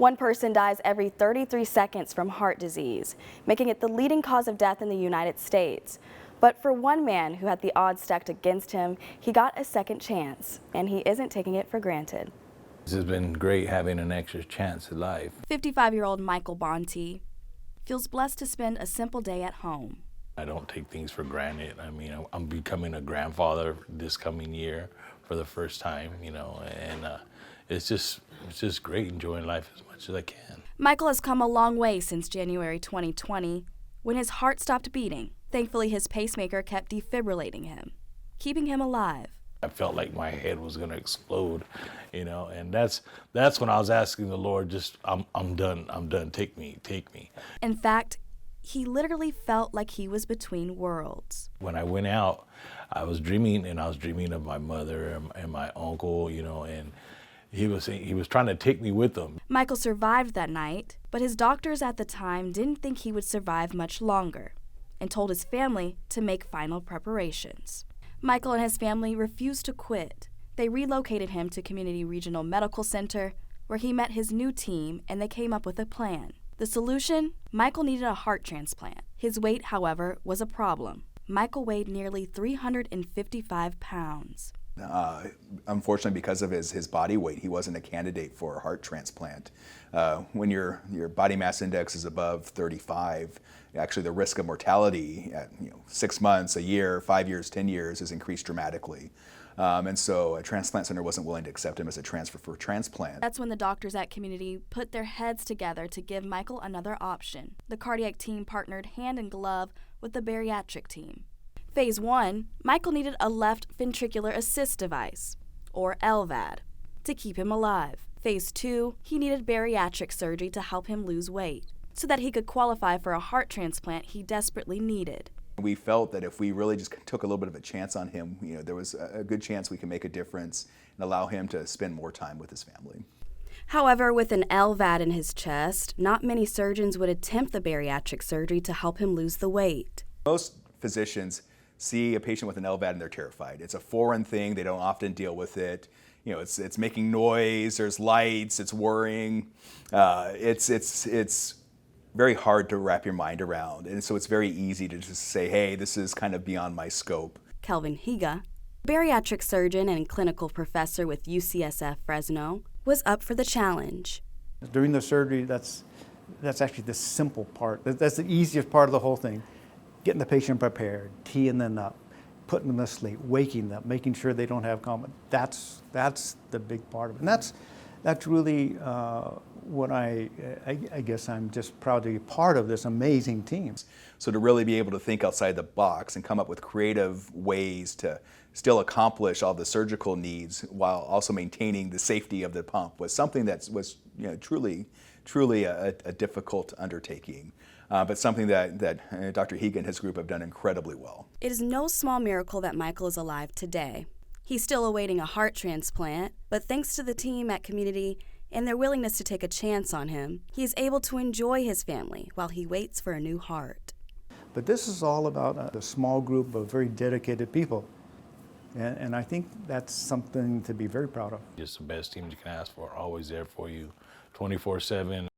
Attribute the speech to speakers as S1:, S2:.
S1: One person dies every 33 seconds from heart disease, making it the leading cause of death in the United States. But for one man who had the odds stacked against him, he got a second chance, and he isn't taking it for granted.
S2: This has been great having an extra chance at life.
S1: 55-year-old Michael Bonte feels blessed to spend a simple day at home.
S2: I don't take things for granted. I mean, I'm becoming a grandfather this coming year for the first time, and it's just great enjoying life as much as I can.
S1: Michael has come a long way since January 2020, when his heart stopped beating. Thankfully, his pacemaker kept defibrillating him, keeping him alive.
S2: I felt like my head was going to explode, and that's when I was asking the Lord, I'm done, take me.
S1: In fact, he literally felt like he was between worlds.
S2: When I went out, I was dreaming of my mother and my uncle, and he was trying to take me with him.
S1: Michael survived that night, but his doctors at the time didn't think he would survive much longer and told his family to make final preparations. Michael and his family refused to quit. They relocated him to Community Regional Medical Center, where he met his new team and they came up with a plan. The solution? Michael needed a heart transplant. His weight, however, was a problem. Michael weighed nearly 355 pounds.
S3: Unfortunately, because of his body weight, he wasn't a candidate for a heart transplant. When your body mass index is above 35, actually the risk of mortality at 6 months, a year, 5 years, 10 years is increased dramatically. And so a transplant center wasn't willing to accept him as a transfer for transplant.
S1: That's when the doctors at Community put their heads together to give Michael another option. The cardiac team partnered hand in glove with the bariatric team. Phase 1, Michael needed a left ventricular assist device, or LVAD, to keep him alive. Phase 2, he needed bariatric surgery to help him lose weight, so that he could qualify for a heart transplant he desperately needed.
S3: We felt that if we really just took a little bit of a chance on him, there was a good chance we could make a difference and allow him to spend more time with his family.
S1: However, with an LVAD in his chest, not many surgeons would attempt the bariatric surgery to help him lose the weight.
S3: Most physicians see a patient with an LVAD and they're terrified. It's a foreign thing. They don't often deal with it. It's making noise. There's lights. It's worrying. It's very hard to wrap your mind around, and so it's very easy to just say, "Hey, this is kind of beyond my scope."
S1: Kelvin Higa, bariatric surgeon and clinical professor with UCSF Fresno, was up for the challenge.
S4: During the surgery, that's actually the simple part. That's the easiest part of the whole thing. Getting the patient prepared, teeing them up, putting them to sleep, waking them, making sure they don't have coma. That's the big part of it. And that's really what I guess I'm just proud to be part of this amazing team.
S3: So to really be able to think outside the box and come up with creative ways to still accomplish all the surgical needs while also maintaining the safety of the pump was something that was truly a difficult undertaking. But something that Dr. Higa and his group have done incredibly well.
S1: It is no small miracle that Michael is alive today. He's still awaiting a heart transplant, but thanks to the team at Community and their willingness to take a chance on him, he is able to enjoy his family while he waits for a new heart.
S4: But this is all about a small group of very dedicated people. And I think that's something to be very proud of.
S2: Just the best team you can ask for, always there for you, 24/7.